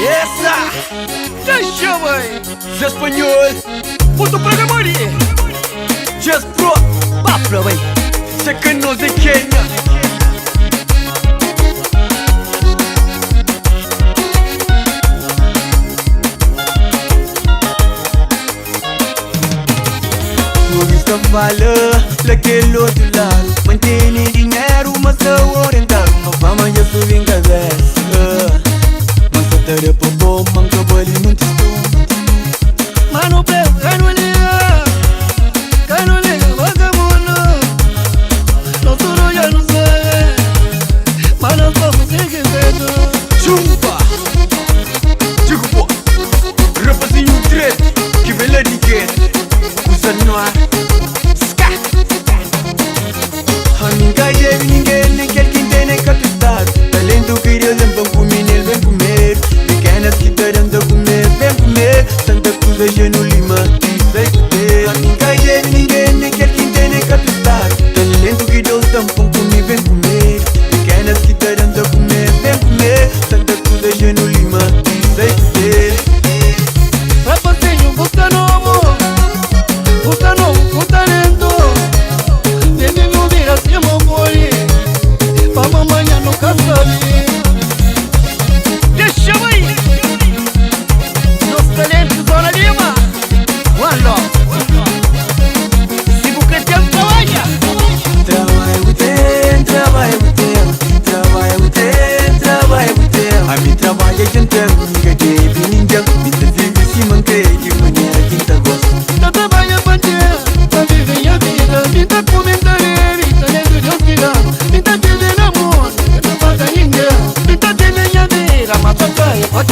Essa! Deixa, mãe! Ze espanhol! Puto programărie! Just Pro! Baflă, băi! Sé que no de Kenya. Turista fala daquele outro lado, mantém dinheiro, mas a oriental. A fama já sube em cabeça. Mas a tarefa boa, manca bali, não te estou. Mano, preu, canuliga, vagabundo. Não sou já não sei, mas não sou conseguir ver. Chumba! Digo pô, rapazinho trete, que vem lá de quê? Usa no ar. Ska! A nunca deve ninguém, nem quer quem tem nem captar. Talento que Deus vem comer, ele vem comer. Pequenas que terão de comer, vem comer. Santa Cruz é no Lima, isso é comer. A nunca deve ninguém, nem quer quem tem nem captar. Talento que Deus vem comer, vem comer. Pequenas que terão de comer, vem comer. Santa Cruz é no Lima, isso é comer. Rapazinho, busca novo, com talento. Deve me ouvir assim, meu boi. Pra amanhã nunca sabe. Deixa, mãe! Nos talentos, Zona Lima. One love. Se você tem trabalha. Trabalho o tempo, trabalho o tempo. Trabalho o tempo, trabalho o tempo. A mim trabalha jantando, nunca teve ninguém. Me vive se manquei de maneira que tá gosto. Tá trabalhando pra viver a vida. Me tá comentando, me tá dentro de hospital. Me tá tendo amor, não paga ninguém. Me tá tendo a vida, mas tá caindo, ok.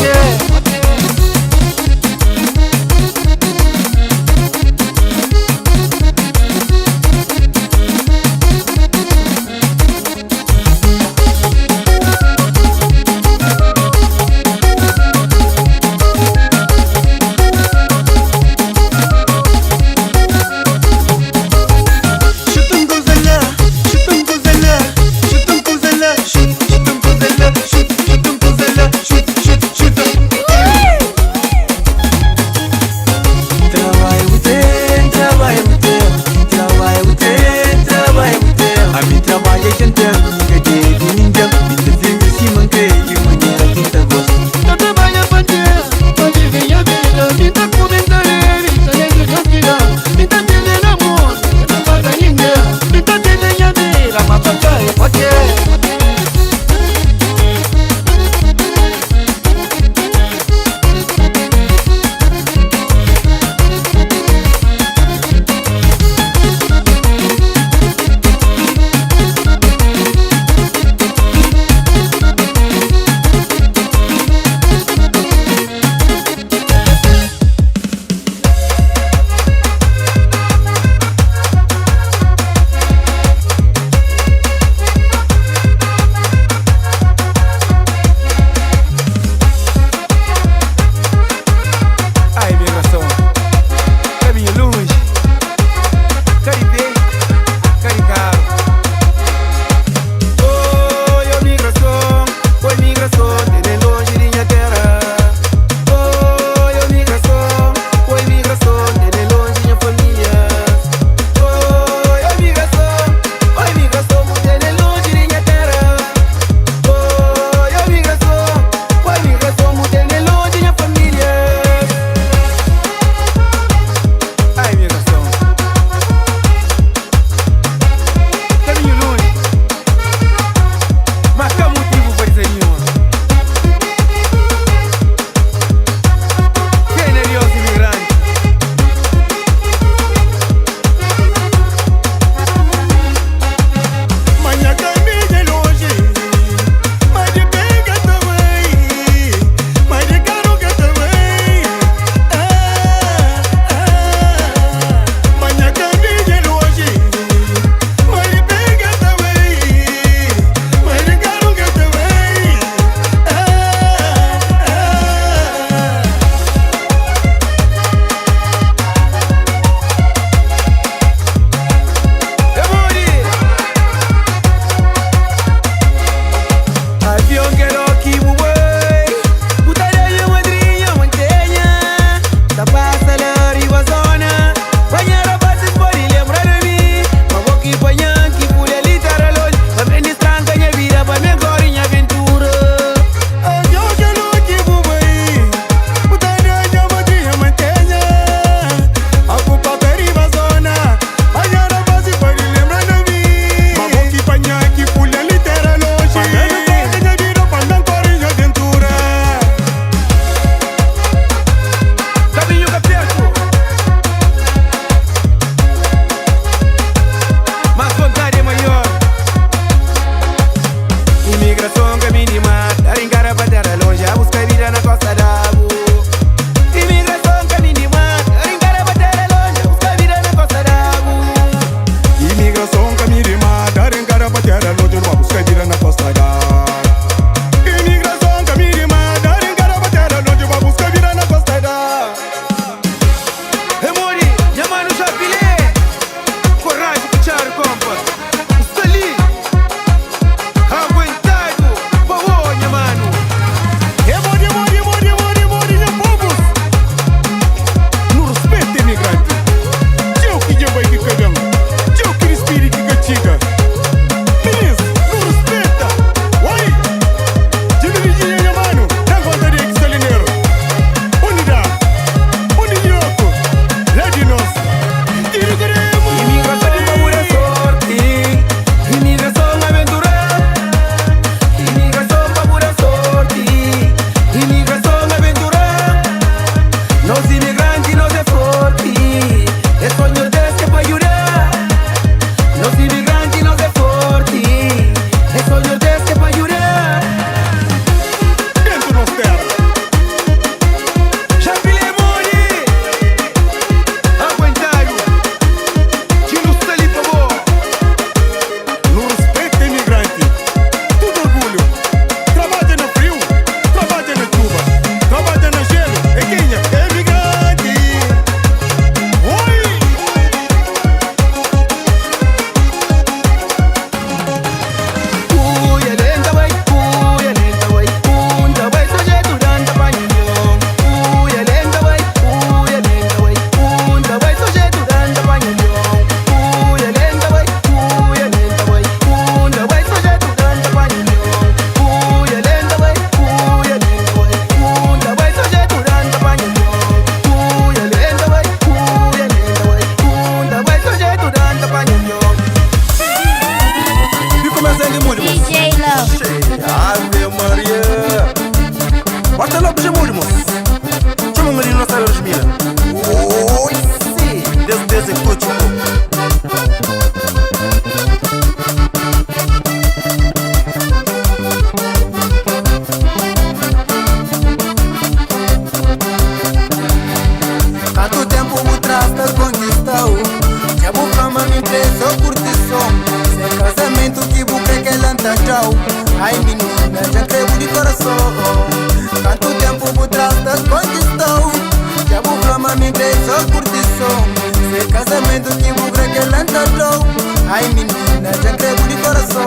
Ai menina, já entrego de coração.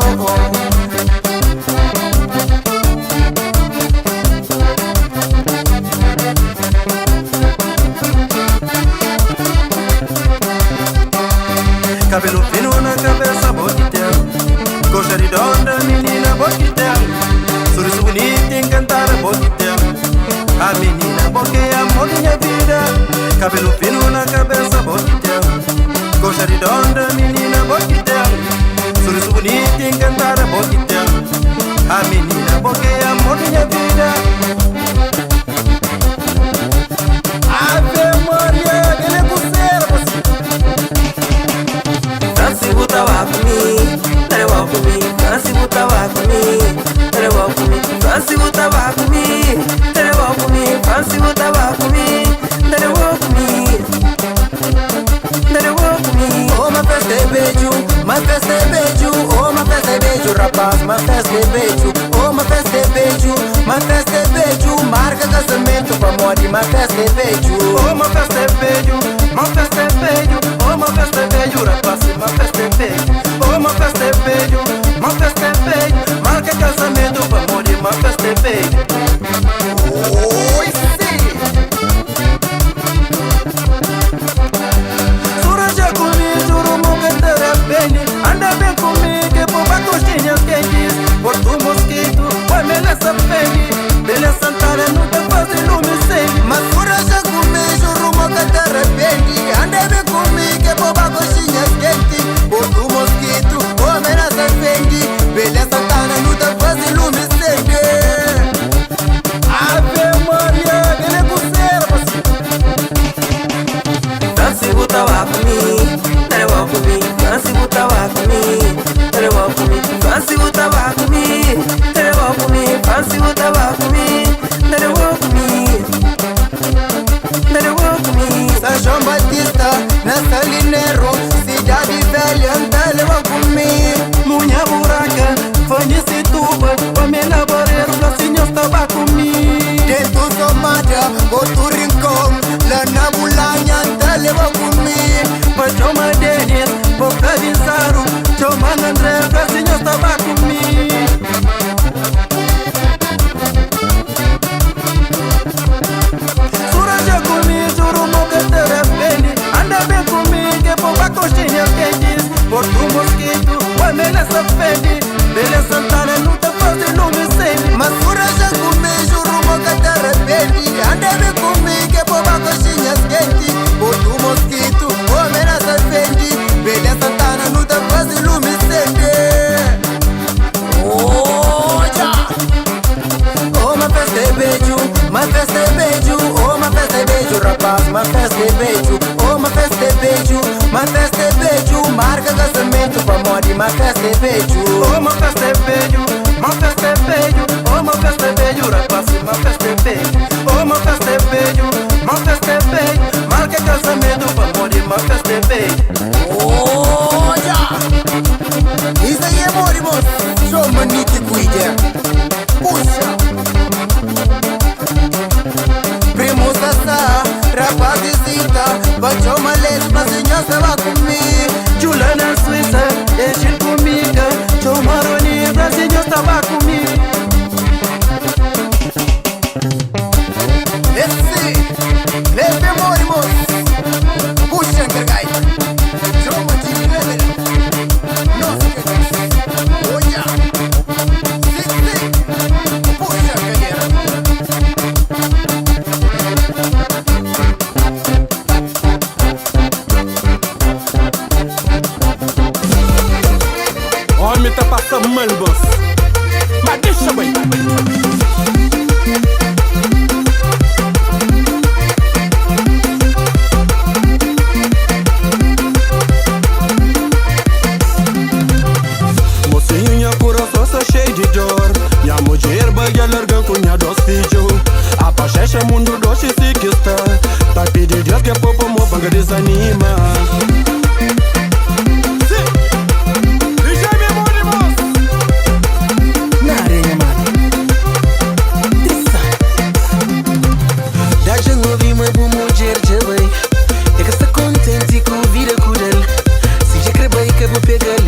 Cabelo fino na cabeça, boquitel. Coxa redonda, menina, boquitel. Sorriso bonito, encantar, boquitel. A menina, porque é amor minha vida. Cabelo fino na cabeça, boquitel. Coxa redonda, menina, boquitel. Sorriso bonito, encantar, boquitel. A menina, porque é amor minha vida. Ave Maria, ele é buceiro, você. Fancy butawa kumi, tare wa kumi. Fancy butawa kumi, tare wa kumi. Fancy butawa kumi, tare wa kumi. Fancy butawa kumi, tare wa kumi. Tare wa kumi. Oh, ma festa é beijo, ma festa é beijo. Oh, ma festa é beijo, rapaz, ma festa é beijo. Oh, ma festa é beijo, ma festa é beijo. Marca casamento pra morte, ma festa é beijo. Oh, ma festa é beijo, ma festa é beijo. Oh, ma festa é beijo, rapaz, ma festa é beijo. Oh, ma festa é beijo, ma festa é beijo. Marca casamento pra morrer, ma festa é beijo. Oi, sim. Suranja comigo, juro, nunca terá bem. Anda bem comigo, que por coxinhas quentes. Por tu mosquito, vai beleza bem. Beleza Santana, não te faz ilume sem. Mas suranja comigo, rumo que te arrepende. Anda bem comigo, que por coxinhas quente. Por tu mosquito, homem não se ofende. Beleza Santana, não te faz ilume sem. Ave Maria, ele é buceiro, você. Fancy butawa kumi, tare wa kumi. Fancy butawa kumi, tare wa kumi. Fancy butawa kumi, tare wa kumi. Fancy butawa kumi, tare wa kumi. Tare wa kumi. São João Batista, na Salinero. Cidade velha, anda leva comigo. Munha buraca, fone situba. Homem na barreira, placinhos estava comigo. Dentro Somália, outro rincão. Lá na Bulanha, anda leva comigo. Mas chama Denis, boca Vizaru. Chama André, placinhos estava comigo. Suranja comigo, juro, nunca terá bem. Anda bem comigo, que por coxinhas quentes. Por tu mosquito, vai beleza fede. Beleza Santana, não te faz ilume sem. Mas suranja comigo, rumo que te arrepende. Anda bem comigo, que por coxinhas quente. Por tu mosquito, homem não se ofende. Beleza Santana, não te faz ilume Oh, já. Oh, ma festa é beijo, ma festa é beijo. Oh, ma festa é beijo, rapaz, ma festa é beijo. Oh, ma festa é beijo, ma festa é beijo. Marca casamento pra morte, ma festa é beijo. Oh, ma festa é beijo, ma festa é beijo. Oh, ma festa é beijo, rapaz, ma festa é beijo. Oh, ma festa é beijo, ma festa é beijo. Marca casamento pra morrer, ma festa é beijo. Oh, já. Isso aí é amor, irmão. Sou manite cuida. Puxa. Primo Sassá, rapazicita. Baixou uma letra pra senhora estava comigo. Juliana Suíça, Egil comigo. João Maroni, Brasil estava comigo. Leve amor, irmão. Puxa, cargai. João Matinho, leve. Nossa, cargai. Olha. Puxa, cagueira. Homem tá passando mal, boss. Mas deixa bem. Mocinho, minha coração só cheio de dor. Minha mulher vai largar com minha dos filhos. A paixão é mundo doce se que está. Tá pedindo Deus que é povo mo banga desanima. Pega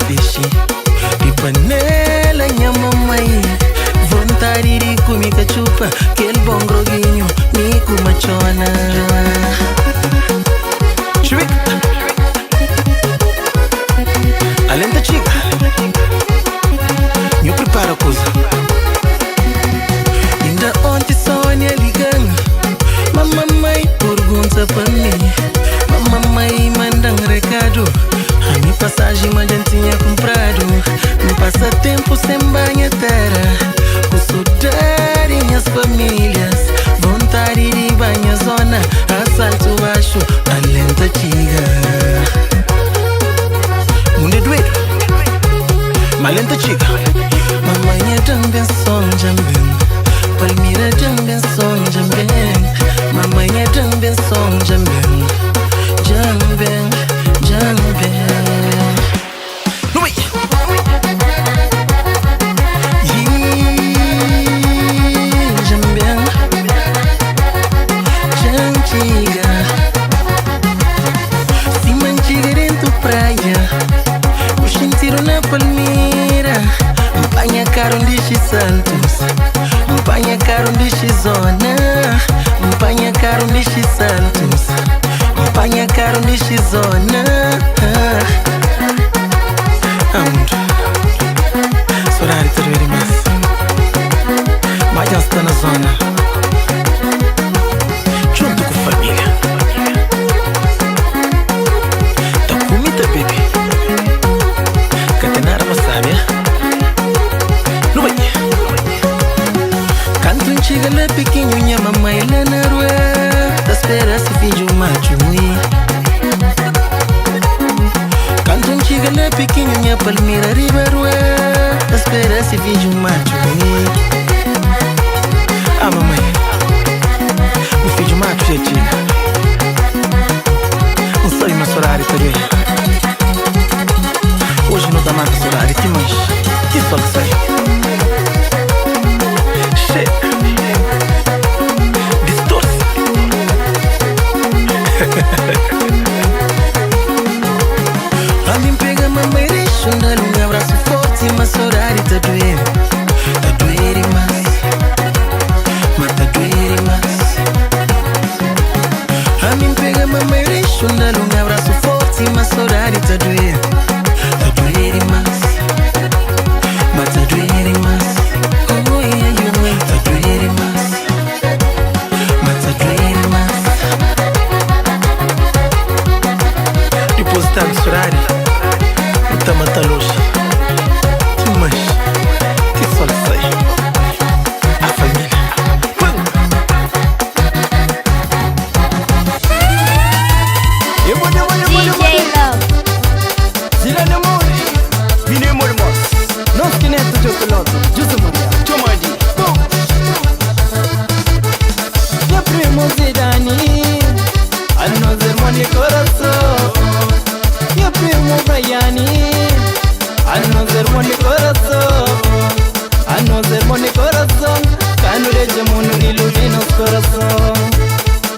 peixe de panela, minha mamãe. Vontade de comer cachupa, aquele bom groguinho, me com machona. Chubik, além da chica, eu preparo a coisa. Ainda ontem Sônia ligando, mamãe pergunta para mim, mamãe manda um recado. A minha passagem mas já tinha comprado. Um passatempo sem banha terra, com saudade minhas famílias. Vontade de banha zona, assalto baixo, além da chiga. Munde doido, além da chiga. Mamãe é também som jambem, Palmira também som jambem. Mamãe é também som jambem, jambem, jambem. Palmira, mpanha caro de Santos, mpanha caro de zona, mpanha caro de Santos, mpanha caro de zona. Aonde? Sorari tá doendo mas já está na zona, junto com a família. Tá comida, baby. Catenara uma sábia. Não vai. Canto um chiga lá pequeno, minha mamãe lá na rua. Tá espera se finge macho. Canto um chiga lá pequeno, minha Palmira riba rua. Tá espera se finge macho. Ah, mamãe, o filho macho já tinha. Não sei mais horário também. Hoje não dá mata solar, que mais? Que sol que sai? Shit. Distorce. A mim pega mamãe deixa dar um abraço forte, mas solar e tá doendo. Tá doendo mais, mas tá doendo mais. A mim pega mamãe deixa dar um abraço forte, mas solar e tá doendo. Sorari, tá matando hoje. Que mais? Que sol sai? A família. DJ Love. Zila ne mori, mine mori mos. Non schineto giocolotto, giusto Maria. Ciomadi. Ya primo Zidani, hanno zermoni corazon. Ya primo Bayani, hanno zermoni corazon. Hanno zermoni corazon, canu regge mono ilumino corazon.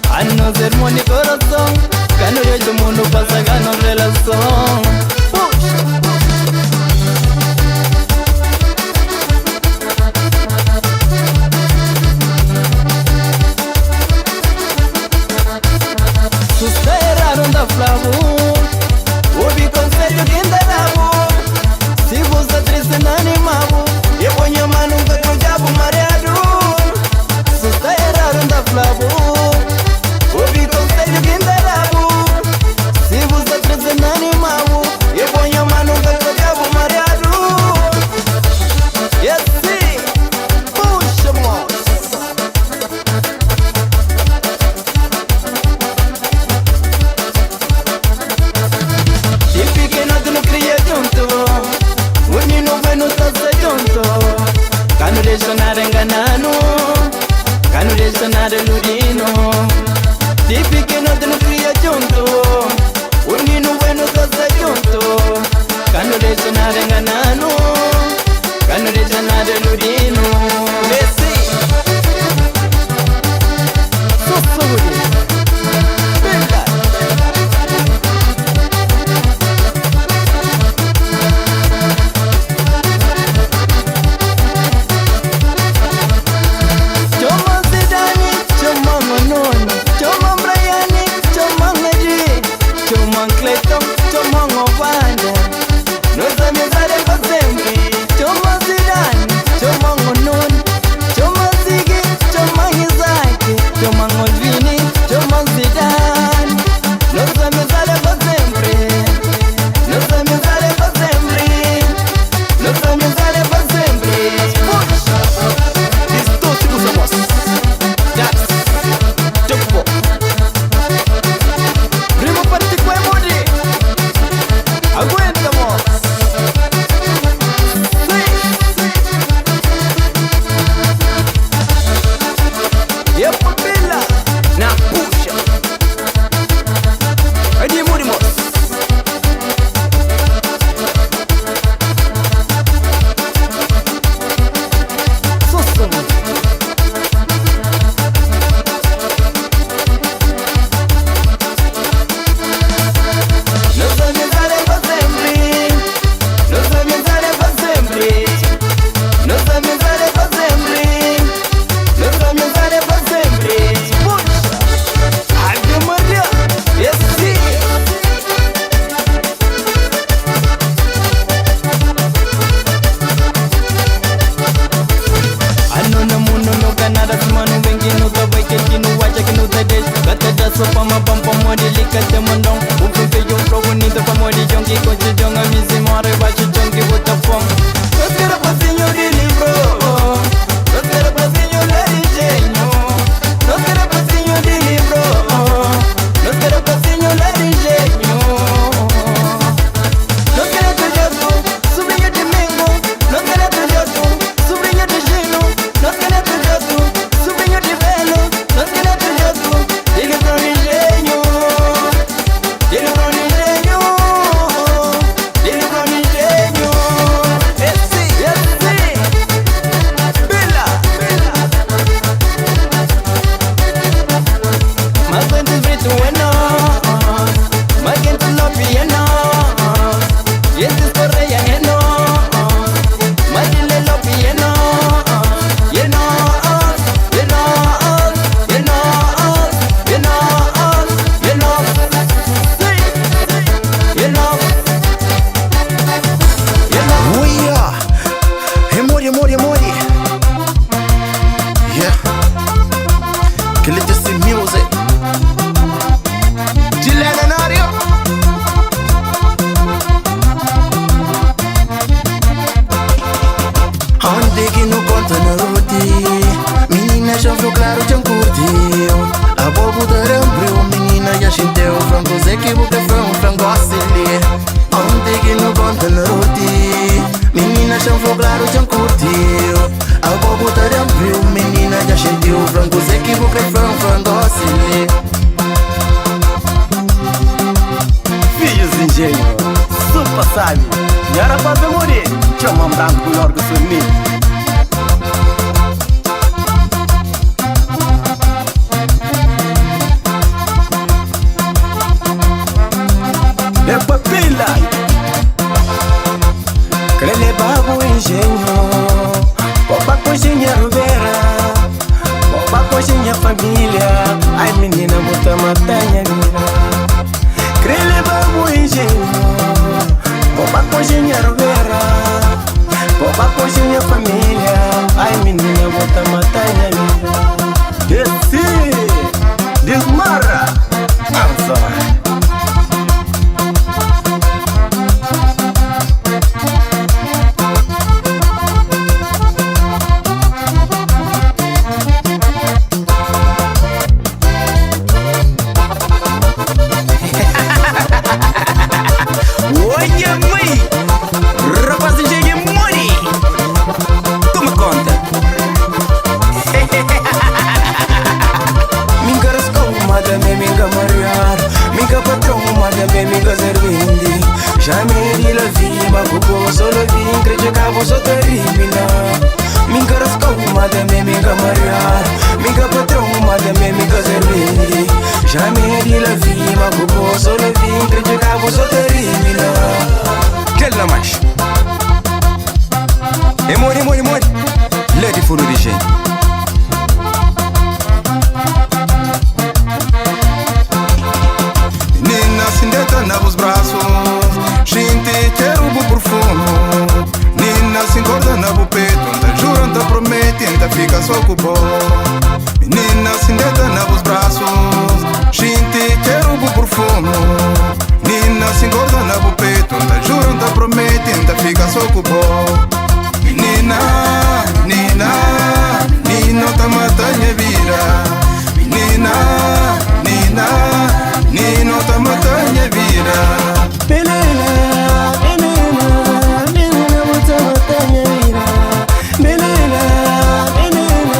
Hanno zermoni corazon, canu regge mono pasagano relação. Sustairaram da Flavo. Ouvi conselho de Indarabu. Se você triste não animavo, eu ponho a mão nunca no diabo mareado. Susta erraram da Flavo. Ouvi conselho de Indarabu. Se você triste não animavo, eu ponho a mão nunca no diabo mareado. E assim, puxa, moço. Canu deixa nada enganando, canu deixa nada iludino. Se pequeno te não cria junto, o nino bueno tá junto. Canu deixa nada enganando, canu deixa nada iludino. Desce, sussurre, verdade. que cochichonga misimo arriba chichongi botapong. Los quiero paseño de libro, los quiero paseño de diseño, los quiero paseño de libro, los quiero paseño de diseño. Los quiero tuyato, sobrinho de mengo, los quiero tuyato, sobrinho de gelo, los quiero tuyato, sobrinho de velo, los quiero tuyato, de libro diseño, de libro diseño, de libro diseño. Esse, Bella, más cuentos brito bueno, más gente lo piano, y este es correa lleno, más dile lo piano, lleno, lleno, lleno, lleno, lleno, sí, lleno, lleno. Uia! Emori, emori, emori! Yeah! Que legacy music! Dilenario! Onde que não conta na roti? Menina já viu claro, já curtiu. A bobo da rambreu, menina já xinteu. Frango Zé que boca frango acele. Onde que não conta na roti? Menina já viu claro, já curtiu. A bobo da rambreu, menina já xinteu. Frango Zé que boca frango acele. Filhos de engenho, super sabe. E era pra ver morir. Chama branco melhor que sumir. É papila. Crele babu engenho. Popa coxinha rubera. Popa coxinha família. Ai menina, bota matanha vira. Crele babu engenho. Popa coxinha rubera. Popa coxinha família. Ai menina, bota matanha vira. Esse desmarra. Ansa. Olha, mãe! Rapaz de engenho mori! Toma conta! Minga rascou, madame, minga mariar. Minga patrão, madame, minga servindi. Já me di la vie, ma buco solo vin, crede cavo só termina. Minga rascou, madame, minga mariar. Minga patrão, madame, minga servindi. Já me di la vie, ma buco solo vin, crede cavo só termina. Quella mais! E mori, mori, mori! Lady furo de gente! Menina sindeta nos braços, gente quero o profundo. Menina se engorda na peito, anda jura, anda promete, anda fica só com o bom. Menina sindeta nos braços, gente quero o profundo. Menina se engorda na peito, anda jura, anda promete, anda fica só com o bom. Menina, menina, menina tá matando minha vida. Menina, menina, menina tá matando minha vida. Menina, menina, menina, bota matanha vira. Menina, menina,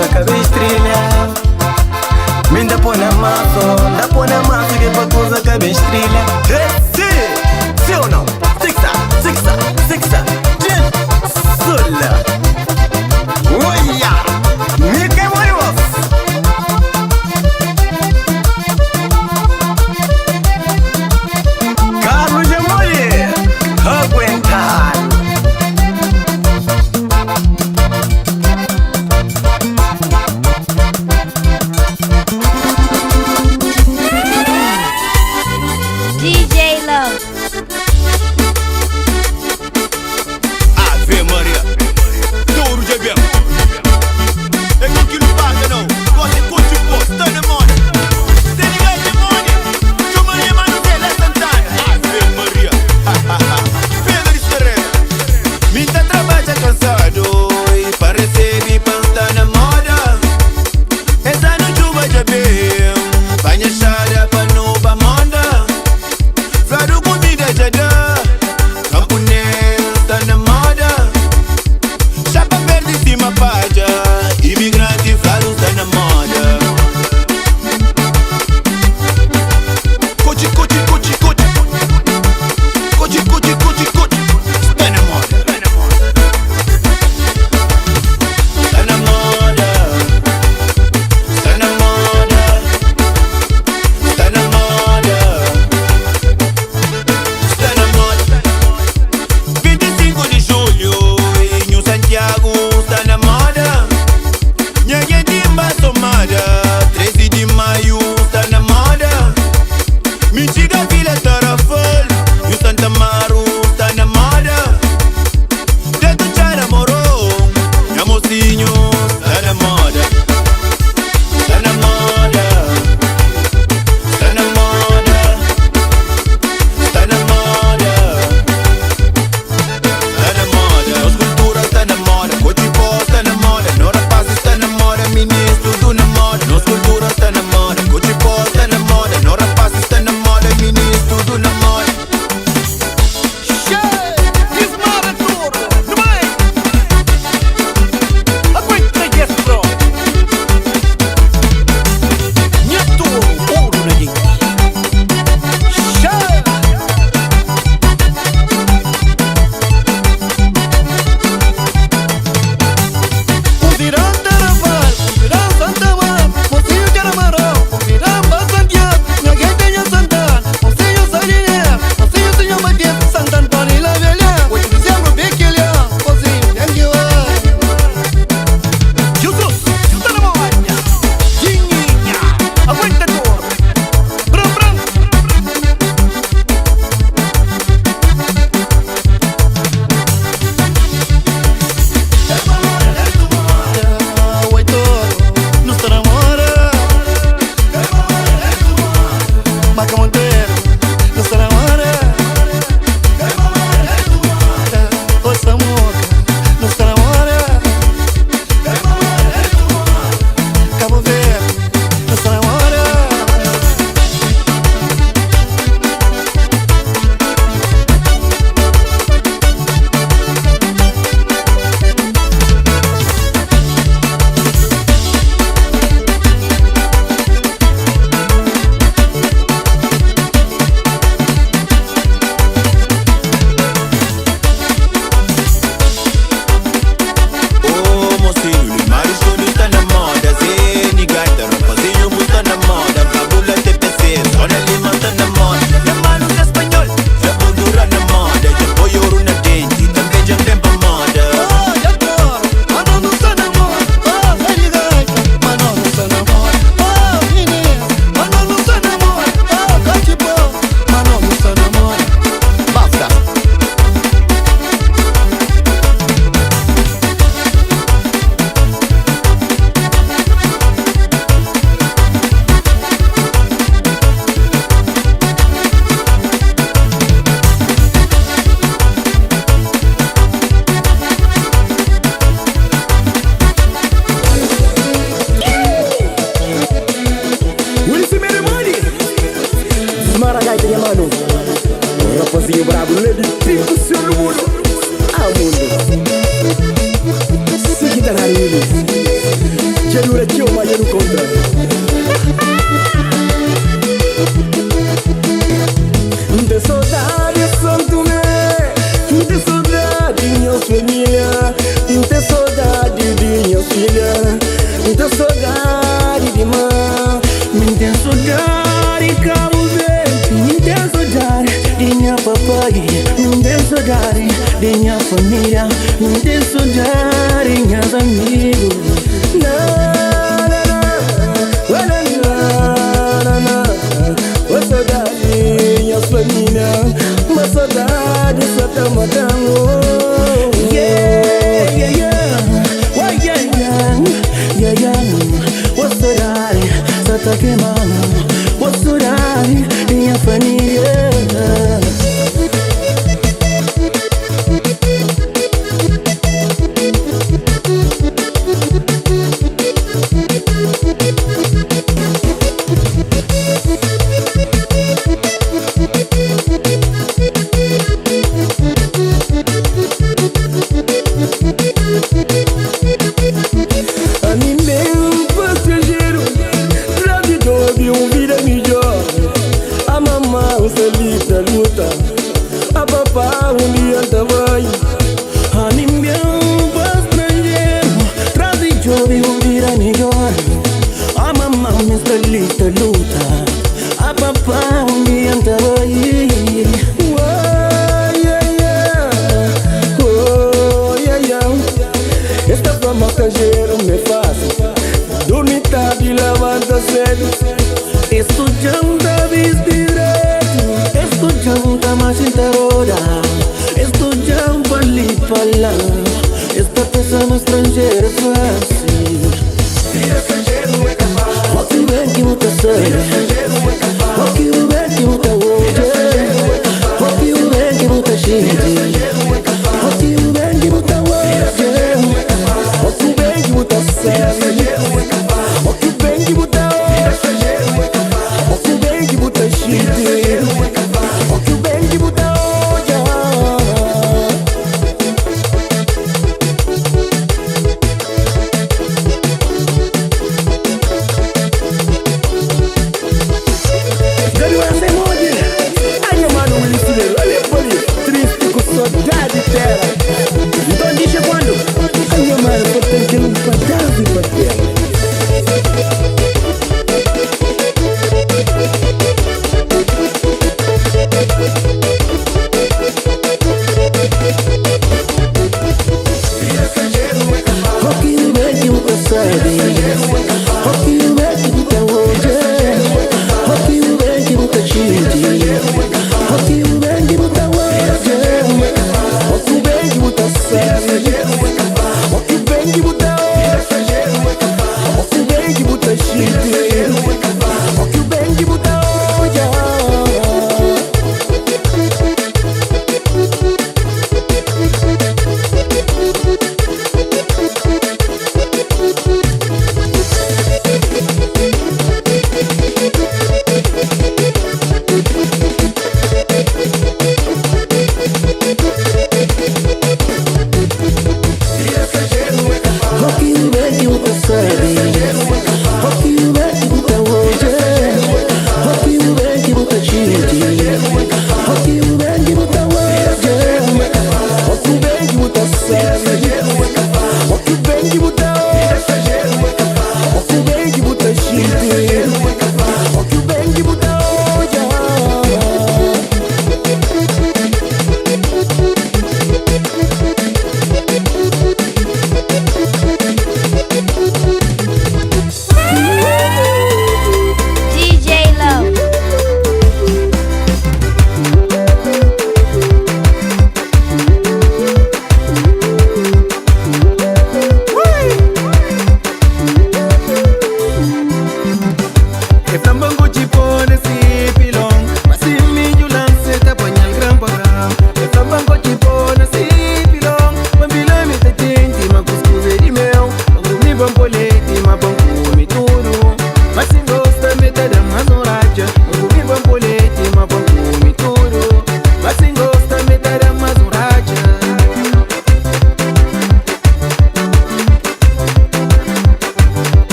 coisa cabe estrela. Me dá pôr na massa que pra coisa cabe estrela. Sim ou não? Sixa, Sula. Olha, me queimou. Carlos Gemoli, aguentar. DJ Love. Ave Maria, touro de bem. É com que não paga não. Você curte o posto, tá na moda. Você liga de money. Chama de Manuzela Santana. Ave Maria, Pedro Estrela. Me tá trabalha cansado e parece me pasta na moda. Essa não chuva de bem. Banha chara pra nova moda. Flado comida já dá. Camponês tá na moda. Chapa verde em cima paja. Imigrante flado tá na moda. Cochi. Está na moda. Está na moda. Está na moda. Está na moda. Está na moda. 25 de julho em Santiago está na moda. Nhague timba somada 13 de maio está na moda. Mentira Vila Tarafal e o Santa Maru está na moda. Dedo Chara Moro, minha mocinho está na moda. Está na moda. Está na moda. Está na moda. Está na moda. Nos cultura está na moda. Cochipó está na moda. Nora Paz está na moda. Ministro tudo na moda. Nos cultura está na moda. Cochipó está na moda. Nora Paz está na moda. Ministro tudo na moda. rapazinho brabo, lady tipo seu mundo. Ah, mundo. Seguida na ilha. Cellule chioma e nu conta. De saudade santo me, de saudade minha família, de saudade de minha filha, de saudade de mãe, de saudade Cabo Verde, de saudade de minha papai, de saudade de minha família, de saudade de meus amigos. Uma saudade, minha família, uma saudade só tá matando. Yeah, yeah, yeah, oh, yeah, yeah, yeah, yeah. Uma saudade só tá queimando. Uma saudade, minha família.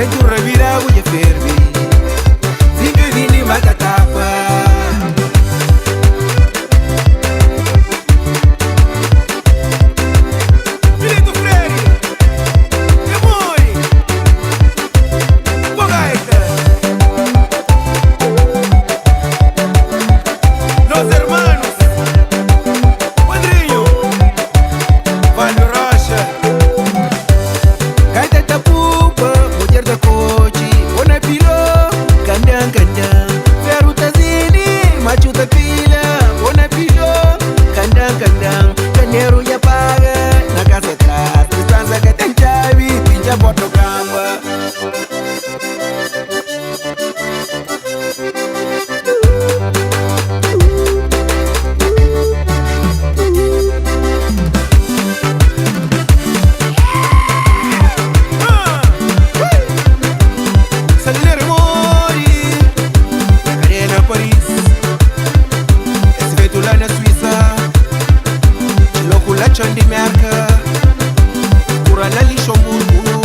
Tentura vira uye fervi Zindu vini makatapa Filito Freire Demori Bogaita Los hermanos Padrinho Valho Rocha Gaita tapupa Mulher da coche Bona pilo Kandang kandang Feru tazini Machu da pila Bona pilo Kandang kandang Kanero ya paga Na casa atrás Distanza que tem chave Pincha boto gamba Salire mori Arena Paris Svetulana Suiza Locula Chandi Merca Curana Lixomburgo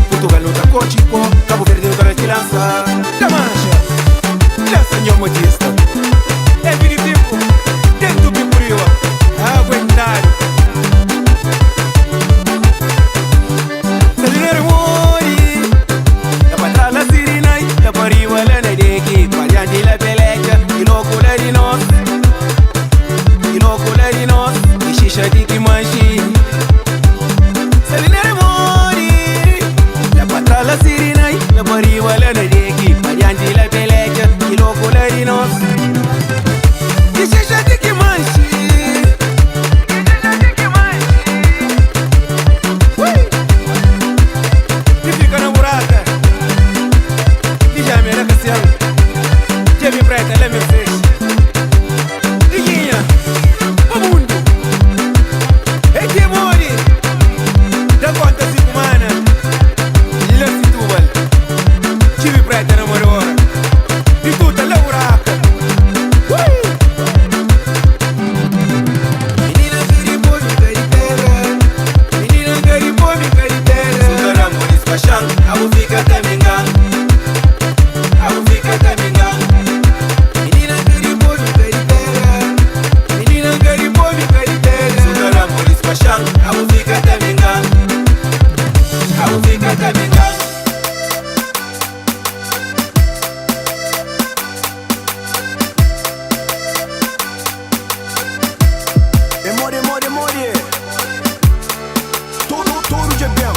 Portugal luta Cochico Cabo Verde luta Lança Da Mancha Lança Nho Modista É Viripipo Dentro Pipuriwa Aguentário Salire mori La patralla sirinai La pariwa la nedeki Parianti la peleca Ilocula di nos Ilocula di nos Ishisha di kimashi Salinere mori La patralla sirinai La pariwa la nedeki Parianti la peleca Ilocula di nos Ishisha di kimashi Ishisha di kimashi Fica na buraca Dijame na Cassiano Jamie Preta, let me fish Diguinha O mundo É que mori Da conta Sicumana La Situbal Jamie Preta na Morora Di tutta la buraca Menina garipo, mi caripera Menina garipo, mi caripera Sugara moris pashan Abu fica tamingang Abu fica tamingang Menina garipo, mi caripera Menina garipo, mi caripera Sugara moris pashan Abu fica tamingang Abu fica tamingang Demore Todo de bem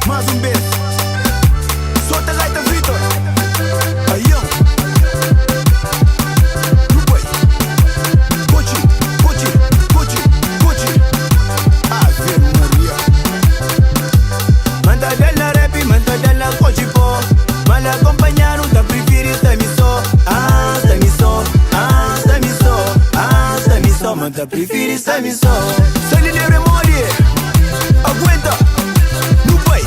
Mais beijo Solta a gaita Vitor Aião Dubai Gucci Ave Maria Manda dela rap, manda dela Gucci po Mal acompanharam da prefiro esta missão esta missão Manda prefiro esta missão Salinere mori Aguenta Dubai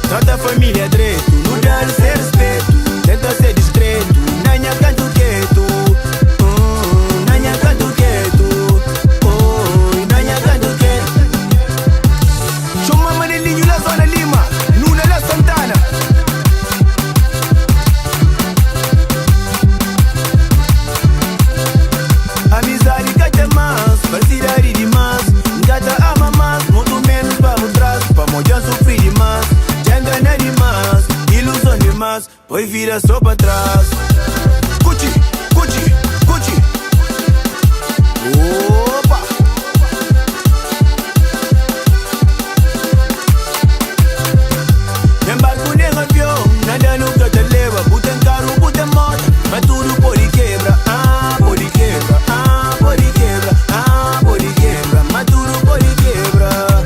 Toda família direito Não dá ser respeito Tenta ser discreto Nanha canto quieto Nanha canto quieto Nanha canto quieto Chama Manelinho na Zona Lima Luna na Santana Amizade cata mais Parceiraria demais Gata ama mais Muito menos para trás Para mojar sofrer demais Já engana demais Ilusão demais Pois vira só para trás Gucci Opa Embarco nem avião Nada nunca te leva Puta em carro, puta em moto Mas tudo pode quebra pode quebra pode quebra pode quebra Mas tudo pode quebra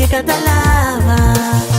fica da lava.